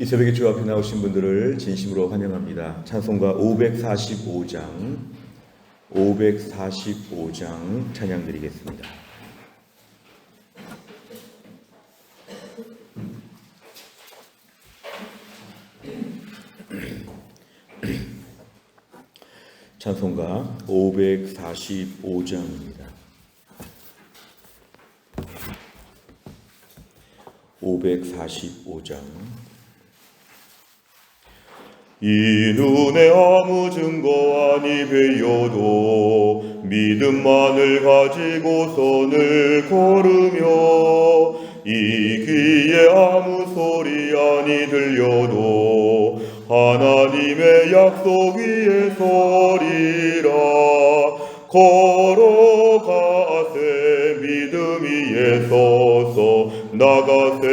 이 새벽에 주 앞에 나오신 분들을 진심으로 환영합니다. 찬송가 545장 찬양 드리겠습니다. 찬송가 545장입니다. 545장. 이 눈에 아무 증거 아니 배여도 믿음만을 가지고 선을 걸으며 이 귀에 아무 소리 아니 들려도 하나님의 약속 위에 서리라. 걸어가세 믿음 위에 서서 나가세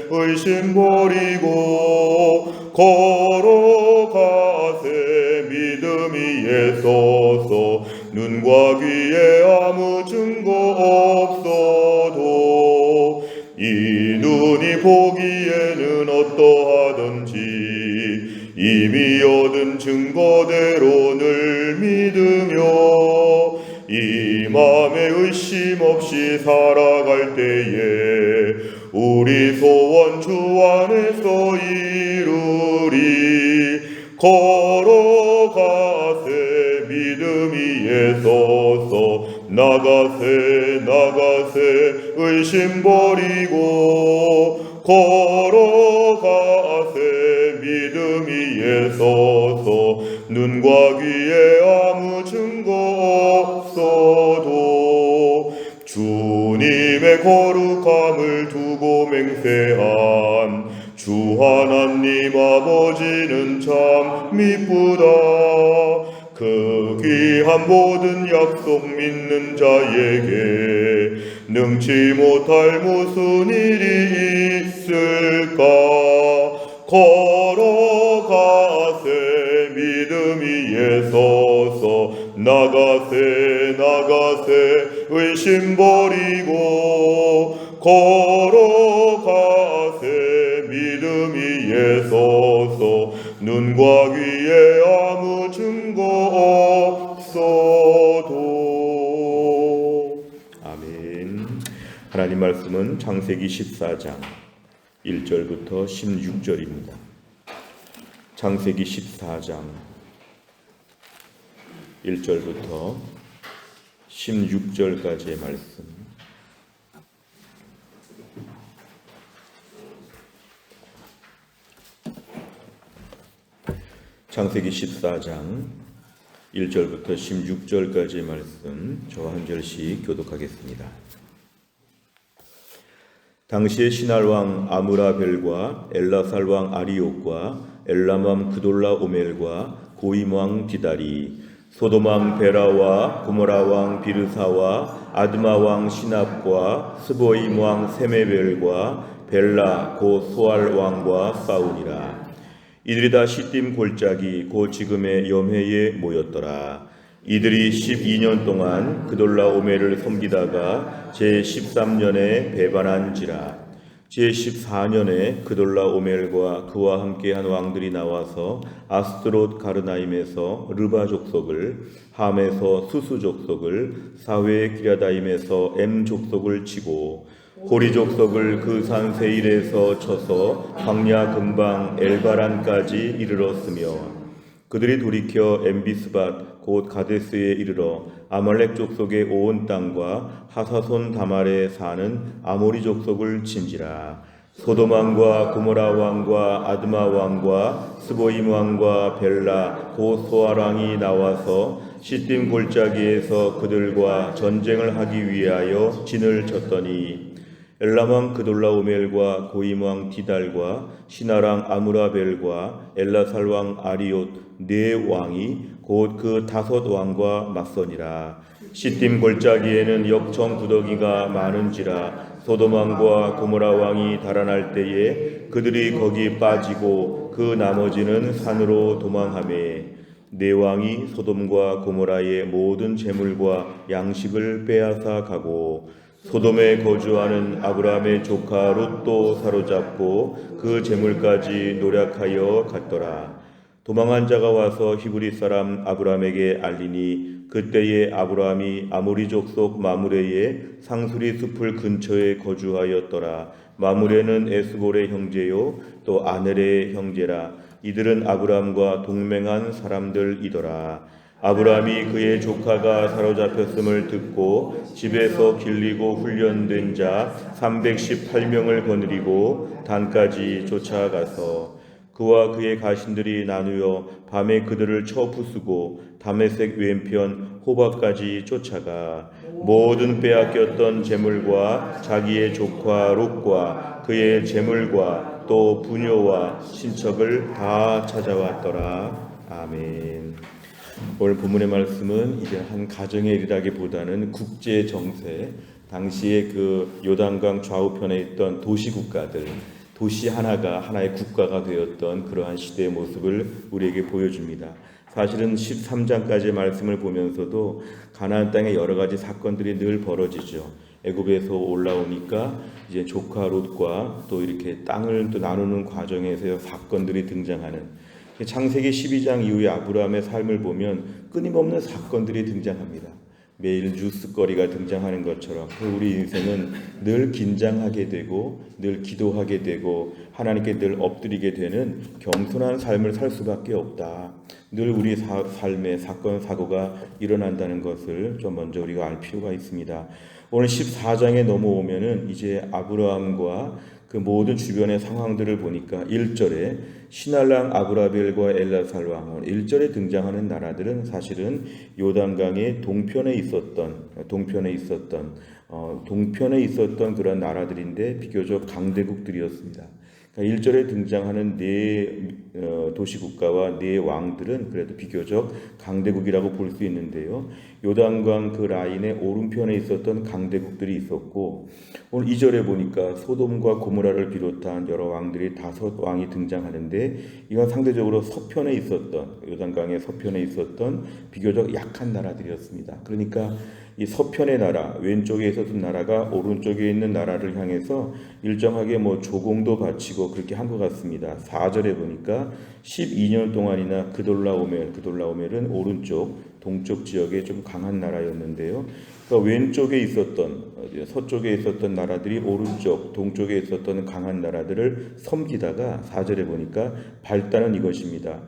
의심 버리고 걸어가세 믿음 위에 서서 눈과 귀에 아무 증거 없어도 이 눈이 보기에는 어떠하든지 이미 얻은 증거대로 늘 믿으며 이 맘에 의심 없이 살아갈 때에 우리 소원 주 안에서 이루리. 걸어가세 믿음 위에 서서 나가세 의심 버리고 걸어가세 믿음 위에 서서 눈과 귀에 아무 증거 없어도 주님의 거룩함을 두고 맹세한 주 하나님 아버지는 참 미쁘다. 그 귀한 모든 약속 믿는 자에게 능치 못할 무슨 일이 있을까. 걸어가세 믿음 위에 서서 나가세 의심 버리고 걸어가세 믿음 위에 서서 눈과 귀에 아무 증거 없어도. 아멘. 하나님 말씀은 창세기 14장 1절부터 16절입니다. 창세기 14장 1절부터 16절까지의 말씀. 창세기 14장 1절부터 16절까지의 말씀 저와 한 절씩 교독하겠습니다. 당시에 시날왕 아므라벨과 엘라살왕 아리옥과 엘람왕 그돌라오멜과 고임왕 디다리, 소돔왕 베라와 고모라왕 비르사와 아드마왕 시납과 스보임왕 세메벨과 벨라 고 소알왕과 싸우니라. 이들이 다 시딤 골짜기 곧 지금의 염해에 모였더라. 이들이 12년 동안 그돌라오멜을 섬기다가 제13년에 배반한지라. 제14년에 그돌라오멜과 그와 함께한 왕들이 나와서 아스드롯 가르나임에서 르바 족속을, 함에서 수수 족속을, 사회 기랴다임에서 엠 족속을 치고 호리 족속을 그 산 세일에서 쳐서 광야 근방 엘바란까지 이르렀으며 그들이 돌이켜 엠비스밭 곧 가데스에 이르러 아말렉 족속의 온 땅과 하사손 다말에 사는 아모리 족속을 친지라. 소돔 왕과 고모라 왕과 아드마 왕과 스보임 왕과 벨라 고 소알 왕이 나와서 시딤 골짜기에서 그들과 전쟁을 하기 위하여 진을 쳤더니 엘람왕 그돌라오멜과 고임왕 디달과 시나랑 아므라벨과 엘라살왕 아리옷 네 왕이 곧 그 5 왕과 맞서니라. 시딤 골짜기에는 역청 구더기가 많은지라. 소돔 왕과 고모라 왕이 달아날 때에 그들이 거기 빠지고 그 나머지는 산으로 도망하매 네 왕이 소돔과 고모라의 모든 재물과 양식을 빼앗아 가고 소돔에 거주하는 아브라함의 조카 롯도 사로잡고 그 재물까지 노략하여 갔더라. 도망한 자가 와서 히브리 사람 아브라함에게 알리니 그때에 아브라함이 아모리 족속 마므레의 상수리 숲을 근처에 거주하였더라. 마므레는 에스골의 형제요 또 아넬의 형제라. 이들은 아브라함과 동맹한 사람들이더라. 아브라함이 그의 조카가 사로잡혔음을 듣고 집에서 길리고 훈련된 자 318명을 거느리고 단까지 쫓아가서 그와 그의 가신들이 나누어 밤에 그들을 쳐 부수고 다메섹 왼편 호박까지 쫓아가 모든 빼앗겼던 재물과 자기의 조카 롯과 그의 재물과 또 부녀와 친척을 다 찾아왔더라. 아멘. 오늘 본문의 말씀은 이제 한 가정의 일이라기보다는 국제 정세, 당시에 그 요단강 좌우편에 있던 도시 국가들, 도시 하나가 하나의 국가가 되었던 그러한 시대의 모습을 우리에게 보여줍니다. 사실은 13장까지의 말씀을 보면서도 가나안 땅에 여러 가지 사건들이 늘 벌어지죠. 애굽에서 올라오니까 이제 조카 롯과 또 이렇게 땅을 또 나누는 과정에서 사건들이 등장하는, 창세기 12장 이후에 아브라함의 삶을 보면 끊임없는 사건들이 등장합니다. 매일 뉴스거리가 등장하는 것처럼 우리 인생은 늘 긴장하게 되고 늘 기도하게 되고 하나님께 늘 엎드리게 되는 겸손한 삶을 살 수밖에 없다. 늘 우리 삶에 사건 사고가 일어난다는 것을 좀 먼저 우리가 알 필요가 있습니다. 오늘 14장에 넘어오면은 이제 아브라함과 그 모든 주변의 상황들을 보니까 1절에 시날랑 아브라벨과 엘라살 왕, 1절에 등장하는 나라들은 사실은 요단강의 동편에 있었던 그런 나라들인데 비교적 강대국들이었습니다. 1절에 등장하는 네 도시국가와 네 왕들은 그래도 비교적 강대국이라고 볼 수 있는데요. 요단강 그 라인의 오른편에 있었던 강대국들이 있었고, 오늘 2절에 보니까 소돔과 고모라를 비롯한 여러 왕들이 5왕이 등장하는데, 이건 상대적으로 서편에 있었던, 요단강의 서편에 있었던 비교적 약한 나라들이었습니다. 그러니까 이 서편의 나라, 왼쪽에 있었던 나라가 오른쪽에 있는 나라를 향해서 일정하게 조공도 바치고 그렇게 한 것 같습니다. 4절에 보니까 12년 동안이나 그돌라오멜은 오른쪽, 동쪽 지역에 좀 강한 나라였는데요. 그러니까 왼쪽에 있었던, 서쪽에 있었던 나라들이 오른쪽, 동쪽에 있었던 강한 나라들을 섬기다가 4절에 보니까 발단은 이것입니다.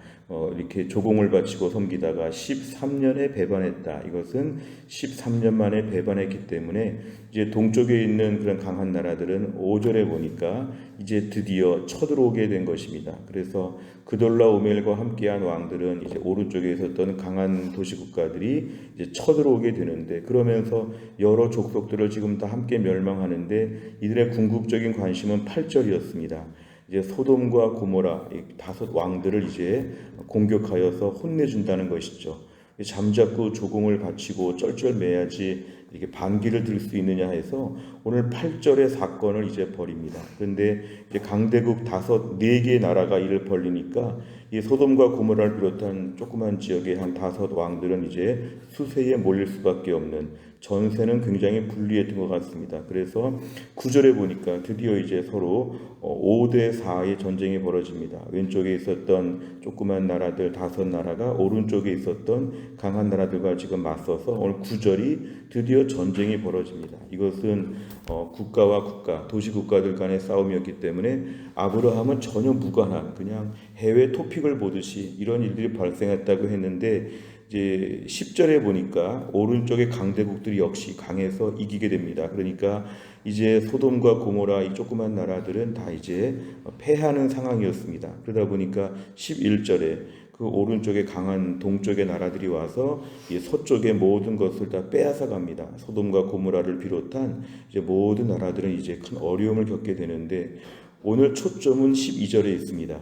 이렇게 조공을 바치고 섬기다가 13년에 배반했다. 이것은 13년 만에 배반했기 때문에 이제 동쪽에 있는 그런 강한 나라들은 5절에 보니까 이제 드디어 쳐들어오게 된 것입니다. 그래서 그돌라오멜과 함께한 왕들은 이제 오른쪽에 있었던 강한 도시국가들이 이제 쳐들어오게 되는데, 그러면서 여러 족속들을 지금 다 함께 멸망하는데 이들의 궁극적인 관심은 8절이었습니다. 이제 소돔과 고모라 이 5 왕들을 이제 공격하여서 혼내준다는 것이죠. 잠자코 조공을 바치고 쩔쩔매야지 이렇게 반기를 들 수 있느냐 해서 오늘 8절의 사건을 이제 벌입니다. 그런데 이제 강대국 4개 나라가 이를 벌리니까 이 소돔과 고모라를 비롯한 조그만 지역의 한 5 왕들은 이제 수세에 몰릴 수밖에 없는, 전세는 굉장히 불리했던 것 같습니다. 그래서 9절에 보니까 드디어 이제 서로 5대 4의 전쟁이 벌어집니다. 왼쪽에 있었던 조그만 나라들 5 나라가 오른쪽에 있었던 강한 나라들과 지금 맞서서 오늘 9절이 드디어 전쟁이 벌어집니다. 이것은 국가와 국가, 도시국가들 간의 싸움이었기 때문에 아브라함은 전혀 무관한 그냥 해외 토픽을 보듯이 이런 일들이 발생했다고 했는데, 이제 10절에 보니까 오른쪽의 강대국들이 역시 강해서 이기게 됩니다. 그러니까 이제 소돔과 고모라 이 조그만 나라들은 다 이제 패하는 상황이었습니다. 그러다 보니까 11절에 그 오른쪽에 강한 동쪽의 나라들이 와서 이 서쪽의 모든 것을 다 빼앗아 갑니다. 소돔과 고모라를 비롯한 이제 모든 나라들은 이제 큰 어려움을 겪게 되는데, 오늘 초점은 12절에 있습니다.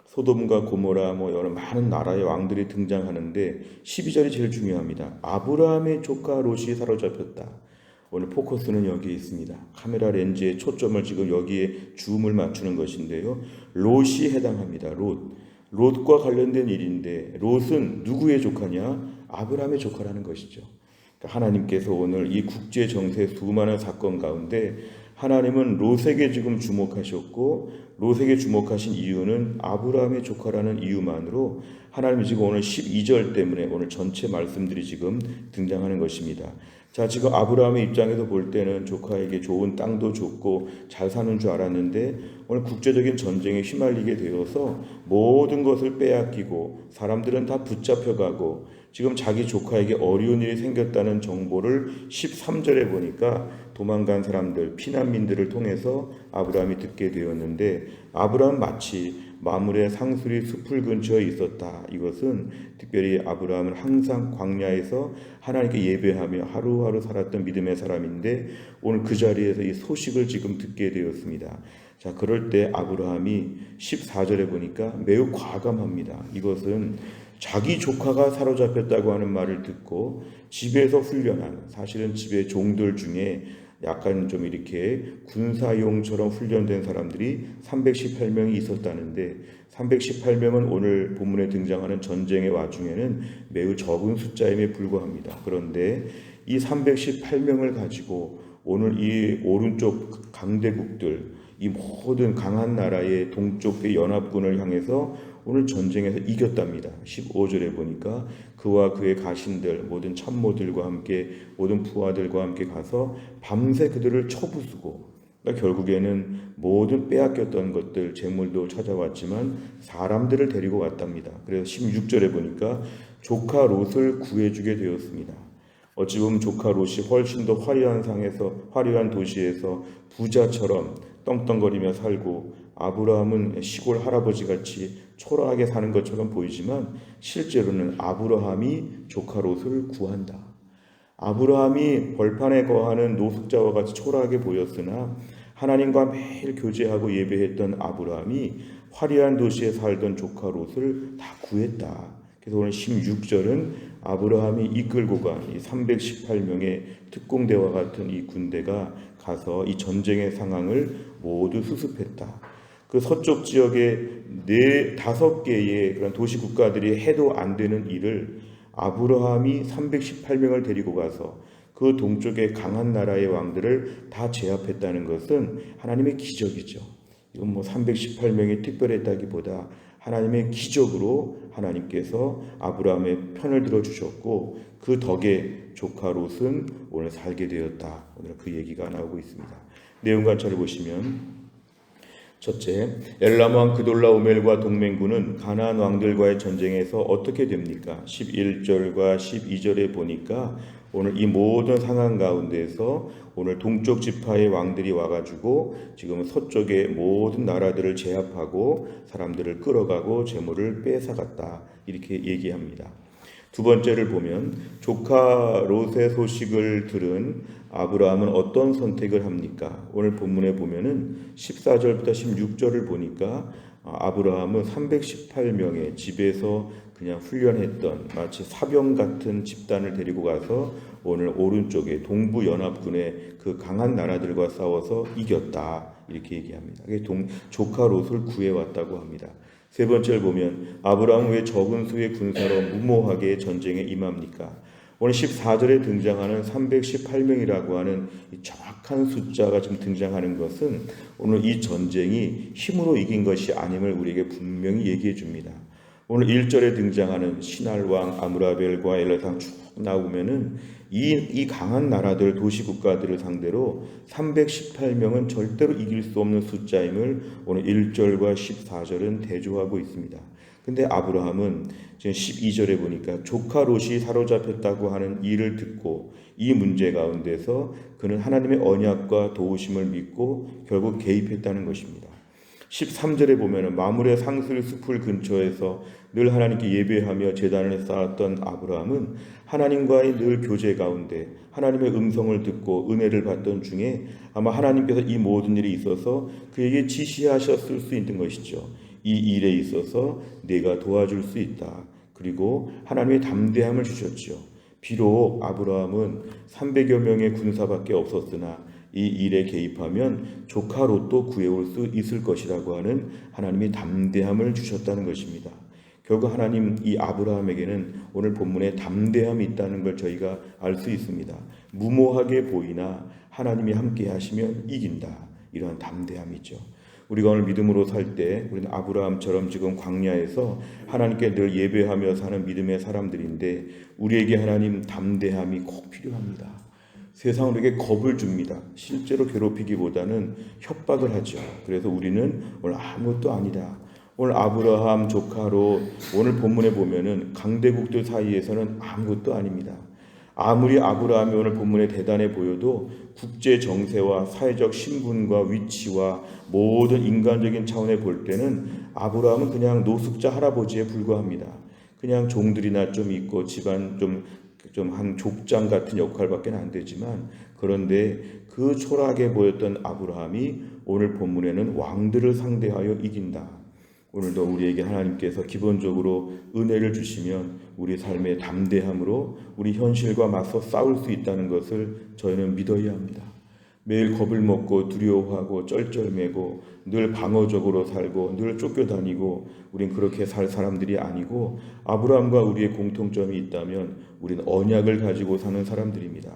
소돔과 고모라 여러 많은 나라의 왕들이 등장하는데 12절이 제일 중요합니다. 아브라함의 조카 롯이 사로잡혔다. 오늘 포커스는 여기에 있습니다. 카메라 렌즈의 초점을 지금 여기에 줌을 맞추는 것인데요. 롯이 해당합니다. 롯과 관련된 일인데, 롯은 누구의 조카냐? 아브라함의 조카라는 것이죠. 하나님께서 오늘 이 국제 정세 수많은 사건 가운데 하나님은 롯에게 지금 주목하셨고, 롯에게 주목하신 이유는 아브라함의 조카라는 이유만으로 하나님이 지금 오늘 12절 때문에 오늘 전체 말씀들이 지금 등장하는 것입니다. 자, 지금 아브라함의 입장에서 볼 때는 조카에게 좋은 땅도 줬고 잘 사는 줄 알았는데 오늘 국제적인 전쟁에 휘말리게 되어서 모든 것을 빼앗기고 사람들은 다 붙잡혀가고 지금 자기 조카에게 어려운 일이 생겼다는 정보를 13절에 보니까 도망간 사람들, 피난민들을 통해서 아브라함이 듣게 되었는데, 아브라함 마치 마물의 상수리 숲을 근처에 있었다. 이것은 특별히 아브라함은 항상 광야에서 하나님께 예배하며 하루하루 살았던 믿음의 사람인데 오늘 그 자리에서 이 소식을 지금 듣게 되었습니다. 자, 그럴 때 아브라함이 14절에 보니까 매우 과감합니다. 이것은 자기 조카가 사로잡혔다고 하는 말을 듣고 집에서 훈련한, 사실은 집의 종들 중에 약간 좀 이렇게 군사용처럼 훈련된 사람들이 318명이 있었다는데 318명은 오늘 본문에 등장하는 전쟁의 와중에는 매우 적은 숫자임에 불과합니다. 그런데 이 318명을 가지고 오늘 이 오른쪽 강대국들, 이 모든 강한 나라의 동쪽의 연합군을 향해서 오늘 전쟁에서 이겼답니다. 15절에 보니까 그와 그의 가신들, 모든 참모들과 함께, 모든 부하들과 함께 가서 밤새 그들을 쳐부수고, 결국에는 모든 빼앗겼던 것들, 재물도 찾아왔지만 사람들을 데리고 왔답니다. 그래서 16절에 보니까 조카 롯을 구해주게 되었습니다. 어찌 보면 조카 롯이 훨씬 더 화려한 도시에서 부자처럼 떵떵거리며 살고, 아브라함은 시골 할아버지같이 초라하게 사는 것처럼 보이지만 실제로는 아브라함이 조카 롯을 구한다. 아브라함이 벌판에 거하는 노숙자와 같이 초라하게 보였으나 하나님과 매일 교제하고 예배했던 아브라함이 화려한 도시에 살던 조카 롯을 다 구했다. 그래서 오늘 16절은 아브라함이 이끌고 간 이 318명의 특공대와 같은 이 군대가 가서 이 전쟁의 상황을 모두 수습했다. 그 서쪽 지역에 5개의 그런 도시 국가들이 해도 안 되는 일을 아브라함이 318명을 데리고 가서 그 동쪽의 강한 나라의 왕들을 다 제압했다는 것은 하나님의 기적이죠. 이건 뭐 318명이 특별했다기보다 하나님의 기적으로 하나님께서 아브라함의 편을 들어주셨고 그 덕에 조카 롯은 오늘 살게 되었다. 오늘 그 얘기가 나오고 있습니다. 내용 관찰을 보시면, 첫째, 엘람 왕 그돌라오멜과 동맹군은 가나안 왕들과의 전쟁에서 어떻게 됩니까? 11절과 12절에 보니까 오늘 이 모든 상황 가운데서 오늘 동쪽 지파의 왕들이 와가지고 지금 서쪽의 모든 나라들을 제압하고 사람들을 끌어가고 재물을 뺏어갔다. 이렇게 얘기합니다. 두 번째를 보면 조카 롯의 소식을 들은 아브라함은 어떤 선택을 합니까? 오늘 본문에 보면은 14절부터 16절을 보니까 아브라함은 318명의 집에서 그냥 훈련했던 마치 사병 같은 집단을 데리고 가서 오늘 오른쪽에 동부 연합군의 그 강한 나라들과 싸워서 이겼다. 이렇게 얘기합니다. 조카 롯을 구해왔다고 합니다. 세 번째를 보면 아브라함은 왜 적은 수의 군사로 무모하게 전쟁에 임합니까? 오늘 14절에 등장하는 318명이라고 하는 이 정확한 숫자가 지금 등장하는 것은 오늘 이 전쟁이 힘으로 이긴 것이 아님을 우리에게 분명히 얘기해 줍니다. 오늘 1절에 등장하는 시날왕 아므라벨과 엘라상 쭉 나오면은 이 강한 나라들, 도시국가들을 상대로 318명은 절대로 이길 수 없는 숫자임을 오늘 1절과 14절은 대조하고 있습니다. 근데 아브라함은 지금 12절에 보니까 조카 롯이 사로잡혔다고 하는 일을 듣고 이 문제 가운데서 그는 하나님의 언약과 도우심을 믿고 결국 개입했다는 것입니다. 13절에 보면은 마물의 상수리 숲을 근처에서 늘 하나님께 예배하며 제단을 쌓았던 아브라함은 하나님과의 늘 교제 가운데 하나님의 음성을 듣고 은혜를 받던 중에 아마 하나님께서 이 모든 일이 있어서 그에게 지시하셨을 수 있는 것이죠. 이 일에 있어서 내가 도와줄 수 있다. 그리고 하나님의 담대함을 주셨죠. 비록 아브라함은 300여 명의 군사밖에 없었으나 이 일에 개입하면 조카 롯도 구해올 수 있을 것이라고 하는 하나님의 담대함을 주셨다는 것입니다. 결국 하나님 이 아브라함에게는 오늘 본문에 담대함이 있다는 걸 저희가 알 수 있습니다. 무모하게 보이나 하나님이 함께 하시면 이긴다. 이러한 담대함이죠. 우리가 오늘 믿음으로 살 때 우리는 아브라함처럼 지금 광야에서 하나님께 늘 예배하며 사는 믿음의 사람들인데 우리에게 하나님 담대함이 꼭 필요합니다. 세상은 우리에게 겁을 줍니다. 실제로 괴롭히기보다는 협박을 하죠. 그래서 우리는 오늘 아무것도 아니다. 오늘 아브라함 조카로 오늘 본문에 보면은 강대국들 사이에서는 아무것도 아닙니다. 아무리 아브라함이 오늘 본문에 대단해 보여도 국제 정세와 사회적 신분과 위치와 모든 인간적인 차원에 볼 때는 아브라함은 그냥 노숙자 할아버지에 불과합니다. 그냥 종들이나 좀 있고 집안 좀 한 족장 같은 역할밖에 안 되지만, 그런데 그 초라하게 보였던 아브라함이 오늘 본문에는 왕들을 상대하여 이긴다. 오늘도 우리에게 하나님께서 기본적으로 은혜를 주시면 우리 삶의 담대함으로 우리 현실과 맞서 싸울 수 있다는 것을 저희는 믿어야 합니다. 매일 겁을 먹고 두려워하고 쩔쩔매고 늘 방어적으로 살고 늘 쫓겨다니고 우린 그렇게 살 사람들이 아니고, 아브라함과 우리의 공통점이 있다면 우리는 언약을 가지고 사는 사람들입니다.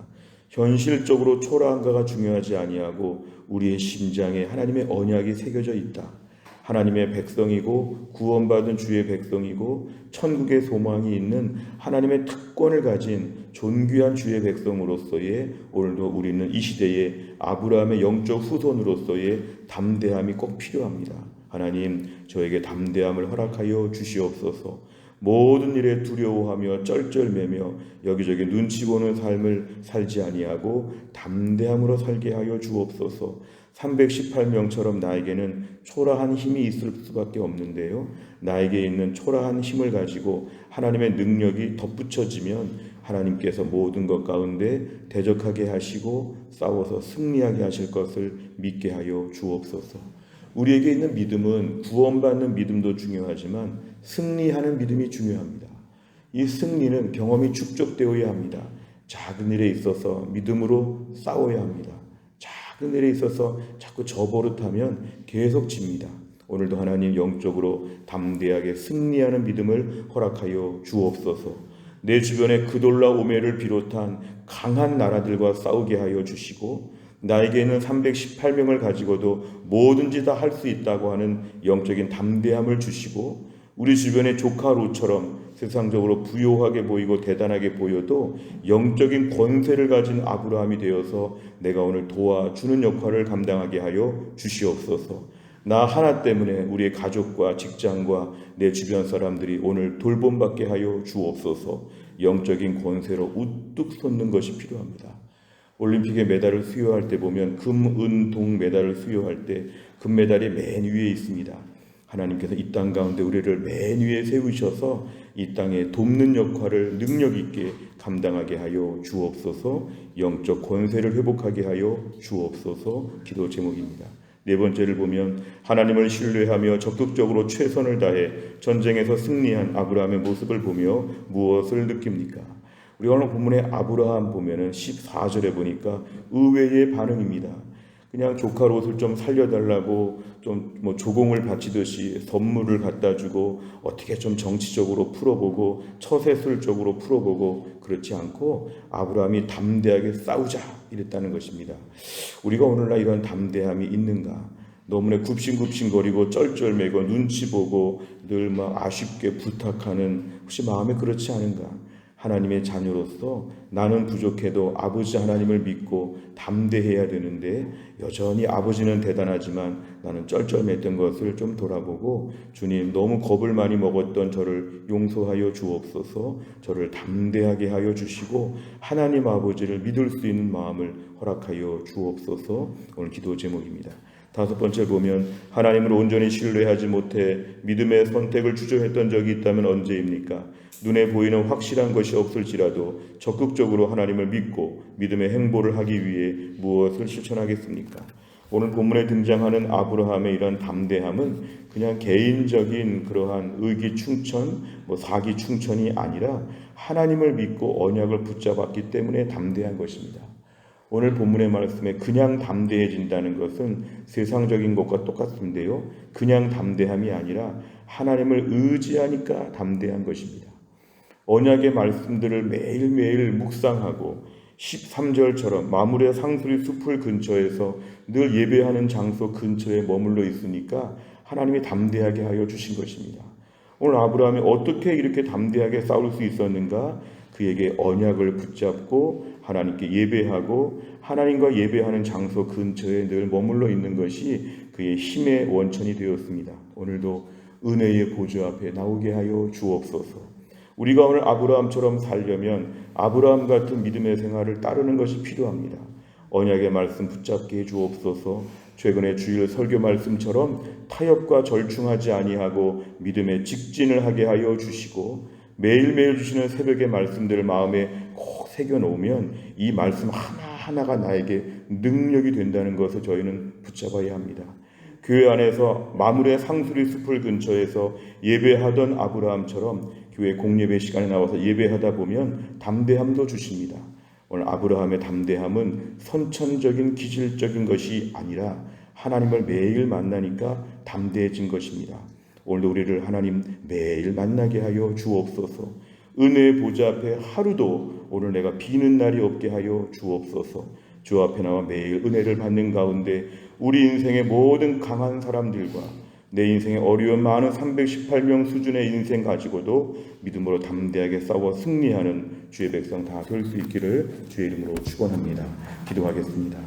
현실적으로 초라한가가 중요하지 아니하고 우리의 심장에 하나님의 언약이 새겨져 있다. 하나님의 백성이고 구원받은 주의 백성이고 천국의 소망이 있는 하나님의 특권을 가진 존귀한 주의 백성으로서의 오늘도 우리는 이 시대의 아브라함의 영적 후손으로서의 담대함이 꼭 필요합니다. 하나님, 저에게 담대함을 허락하여 주시옵소서. 모든 일에 두려워하며 쩔쩔매며 여기저기 눈치 보는 삶을 살지 아니하고 담대함으로 살게 하여 주옵소서. 318명처럼 나에게는 초라한 힘이 있을 수밖에 없는데요, 나에게 있는 초라한 힘을 가지고 하나님의 능력이 덧붙여지면 하나님께서 모든 것 가운데 대적하게 하시고 싸워서 승리하게 하실 것을 믿게 하여 주옵소서. 우리에게 있는 믿음은 구원받는 믿음도 중요하지만 승리하는 믿음이 중요합니다. 이 승리는 경험이 축적되어야 합니다. 작은 일에 있어서 믿음으로 싸워야 합니다. 작은 일에 있어서 자꾸 저버릇하면 계속 집니다. 오늘도 하나님 영적으로 담대하게 승리하는 믿음을 허락하여 주옵소서. 내 주변에 그돌라 오메를 비롯한 강한 나라들과 싸우게 하여 주시고, 나에게 있는 318명을 가지고도 뭐든지 다 할 수 있다고 하는 영적인 담대함을 주시고, 우리 주변의 조카 롯처럼 세상적으로 부요하게 보이고 대단하게 보여도 영적인 권세를 가진 아브라함이 되어서 내가 오늘 도와주는 역할을 감당하게 하여 주시옵소서. 나 하나 때문에 우리의 가족과 직장과 내 주변 사람들이 오늘 돌봄받게 하여 주옵소서. 영적인 권세로 우뚝 솟는 것이 필요합니다. 올림픽의 메달을 수여할 때 보면 금, 은, 동 메달을 수여할 때 금메달이 맨 위에 있습니다. 하나님께서 이 땅 가운데 우리를 맨 위에 세우셔서 이 땅에 돕는 역할을 능력 있게 감당하게 하여 주옵소서. 영적 권세를 회복하게 하여 주옵소서. 기도 제목입니다. 네 번째를 보면 하나님을 신뢰하며 적극적으로 최선을 다해 전쟁에서 승리한 아브라함의 모습을 보며 무엇을 느낍니까? 우리 오늘 본문에 아브라함 보면은 14절에 보니까 의외의 반응입니다. 그냥 조카 롯을 좀 살려달라고 좀 뭐 조공을 바치듯이 선물을 갖다 주고 어떻게 좀 정치적으로 풀어보고 처세술적으로 풀어보고 그렇지 않고 아브라함이 담대하게 싸우자 이랬다는 것입니다. 우리가 오늘날 이런 담대함이 있는가? 너무나 굽신굽신거리고 쩔쩔매고 눈치 보고 늘 막 아쉽게 부탁하는, 혹시 마음에 그렇지 않은가? 하나님의 자녀로서 나는 부족해도 아버지 하나님을 믿고 담대해야 되는데 여전히 아버지는 대단하지만 나는 쩔쩔맸던 것을 좀 돌아보고, 주님, 너무 겁을 많이 먹었던 저를 용서하여 주옵소서. 저를 담대하게 하여 주시고 하나님 아버지를 믿을 수 있는 마음을 허락하여 주옵소서. 오늘 기도 제목입니다. 다섯 번째 보면 하나님을 온전히 신뢰하지 못해 믿음의 선택을 주저했던 적이 있다면 언제입니까? 눈에 보이는 확실한 것이 없을지라도 적극적으로 하나님을 믿고 믿음의 행보를 하기 위해 무엇을 실천하겠습니까? 오늘 본문에 등장하는 아브라함의 이런 담대함은 그냥 개인적인 그러한 의기충천, 사기충천이 아니라 하나님을 믿고 언약을 붙잡았기 때문에 담대한 것입니다. 오늘 본문의 말씀에 그냥 담대해진다는 것은 세상적인 것과 똑같은데요. 그냥 담대함이 아니라 하나님을 의지하니까 담대한 것입니다. 언약의 말씀들을 매일매일 묵상하고 13절처럼 마물의 상수리 숲을 근처에서 늘 예배하는 장소 근처에 머물러 있으니까 하나님이 담대하게 하여 주신 것입니다. 오늘 아브라함이 어떻게 이렇게 담대하게 싸울 수 있었는가? 그에게 언약을 붙잡고 하나님께 예배하고 하나님과 예배하는 장소 근처에 늘 머물러 있는 것이 그의 힘의 원천이 되었습니다. 오늘도 은혜의 보좌 앞에 나오게 하여 주옵소서. 우리가 오늘 아브라함처럼 살려면 아브라함 같은 믿음의 생활을 따르는 것이 필요합니다. 언약의 말씀 붙잡게 해 주옵소서. 최근에 주일 설교 말씀처럼 타협과 절충하지 아니하고 믿음의 직진을 하게 하여 주시고 매일매일 주시는 새벽의 말씀들을 마음에 꼭 새겨놓으면 이 말씀 하나하나가 나에게 능력이 된다는 것을 저희는 붙잡아야 합니다. 교회 안에서 마물의 상수리 숲을 근처에서 예배하던 아브라함처럼 교회 공예배 시간에 나와서 예배하다 보면 담대함도 주십니다. 오늘 아브라함의 담대함은 선천적인 기질적인 것이 아니라 하나님을 매일 만나니까 담대해진 것입니다. 오늘도 우리를 하나님 매일 만나게 하여 주옵소서. 은혜의 보좌 앞에 하루도 오늘 내가 비는 날이 없게 하여 주옵소서. 주 앞에 나와 매일 은혜를 받는 가운데 우리 인생의 모든 강한 사람들과 내 인생의 어려운 많은 318명 수준의 인생 가지고도 믿음으로 담대하게 싸워 승리하는 주의 백성 다 될 수 있기를 주의 이름으로 축원합니다. 기도하겠습니다.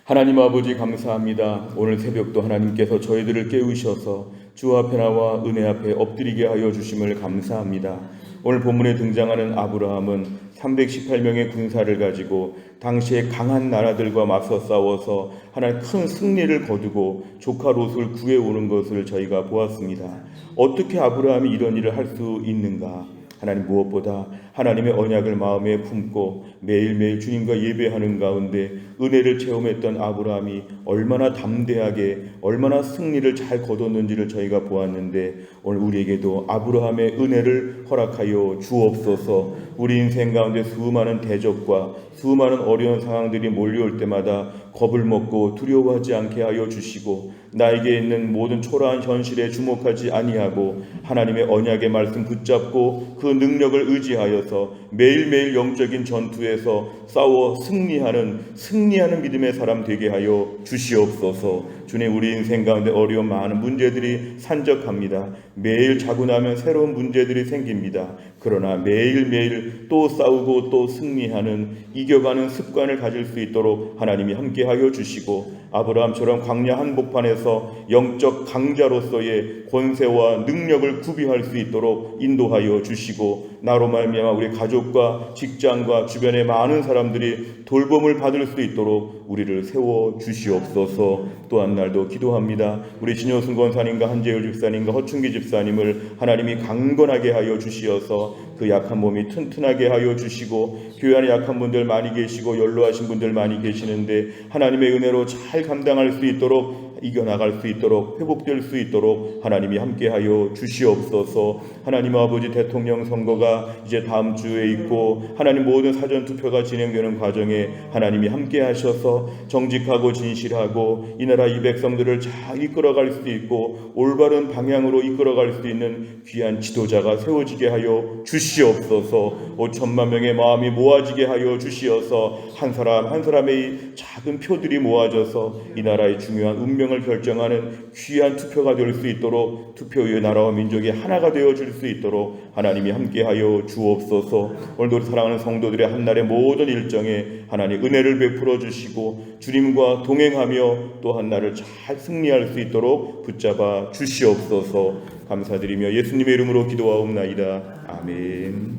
하나님 아버지 감사합니다. 오늘 새벽도 하나님께서 저희들을 깨우셔서 주 앞에 나와 은혜 앞에 엎드리게 하여 주심을 감사합니다. 오늘 본문에 등장하는 아브라함은 318명의 군사를 가지고 당시에 강한 나라들과 맞서 싸워서 하나님 큰 승리를 거두고 조카 롯을 구해오는 것을 저희가 보았습니다. 어떻게 아브라함이 이런 일을 할 수 있는가? 하나님 무엇보다 하나님의 언약을 마음에 품고 매일매일 주님과 예배하는 가운데 은혜를 체험했던 아브라함이 얼마나 담대하게 얼마나 승리를 잘 거뒀는지를 저희가 보았는데 오늘 우리에게도 아브라함의 은혜를 허락하여 주옵소서. 우리 인생 가운데 수많은 대적과 수많은 어려운 상황들이 몰려올 때마다 겁을 먹고 두려워하지 않게 하여 주시고 나에게 있는 모든 초라한 현실에 주목하지 아니하고 하나님의 언약의 말씀 붙잡고 그 능력을 의지하여서 매일매일 영적인 전투에서 싸워 승리하는 믿음의 사람 되게 하여 주시옵소서. 주님, 우리 인생 가운데 어려운 많은 문제들이 산적합니다. 매일 자고 나면 새로운 문제들이 생깁니다. 그러나 매일매일 또 싸우고 또 승리하는 이겨가는 습관을 가질 수 있도록 하나님이 함께하여 주시고 아브라함처럼 광야 한복판에서 영적 강자로서의 권세와 능력을 구비할 수 있도록 인도하여 주시고 나로 말미암아 우리 가족과 직장과 주변의 많은 사람들이 돌봄을 받을 수 있도록 우리를 세워 주시옵소서. 또한 날도 기도합니다. 우리 신효순 권사님과 한재율 집사님과 허충기 집사님을 하나님이 강건하게 하여 주시어서 그 약한 몸이 튼튼하게 하여 주시고 교회 안에 약한 분들 많이 계시고 연로하신 분들 많이 계시는데 하나님의 은혜로 잘 감당할 수 있도록 이겨나갈 수 있도록 회복될 수 있도록 하나님이 함께하여 주시옵소서. 하나님 아버지 대통령 선거가 이제 다음 주에 있고 하나님 모든 사전투표가 진행되는 과정에 하나님이 함께하셔서 정직하고 진실하고 이 나라 이 백성들을 잘 이끌어갈 수 있고 올바른 방향으로 이끌어갈 수 있는 귀한 지도자가 세워지게 하여 주시옵소서. 5천만 명의 마음이 모아지게 하여 주시어서 한 사람 한 사람의 작은 표들이 모아져서 이 나라의 중요한 운명을 결정하는 귀한 투표가 될 수 있도록 투표 후에 나라와 민족이 하나가 되어질 수 있도록 하나님이 함께하여 주옵소서. 오늘도 우리 사랑하는 성도들의 한날의 모든 일정에 하나님 은혜를 베풀어 주시고 주님과 동행하며 또 한날을 잘 승리할 수 있도록 붙잡아 주시옵소서. 감사드리며 예수님의 이름으로 기도하옵나이다. 아멘.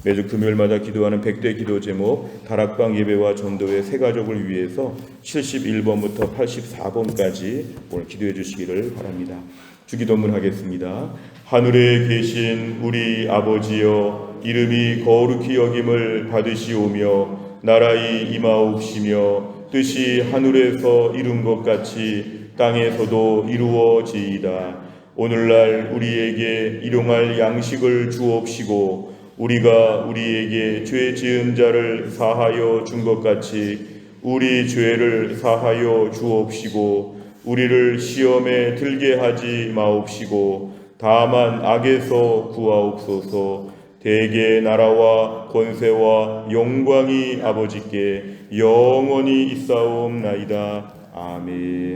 매주 금요일마다 기도하는 100대 기도 제목 다락방 예배와 전도회 세 가족을 위해서 71번부터 84번까지 오늘 기도해 주시기를 바랍니다. 주기도문 하겠습니다. 하늘에 계신 우리 아버지여, 이름이 거룩히 여김을 받으시오며 나라의 임하옵시며 뜻이 하늘에서 이룬 것 같이 땅에서도 이루어지이다. 오늘날 우리에게 일용할 양식을 주옵시고 우리가 우리에게 죄 지은 자를 사하여 준 것 같이 우리 죄를 사하여 주옵시고 우리를 시험에 들게 하지 마옵시고 다만 악에서 구하옵소서. 대개 나라와 권세와 영광이 아버지께 영원히 있사옵나이다. 아멘.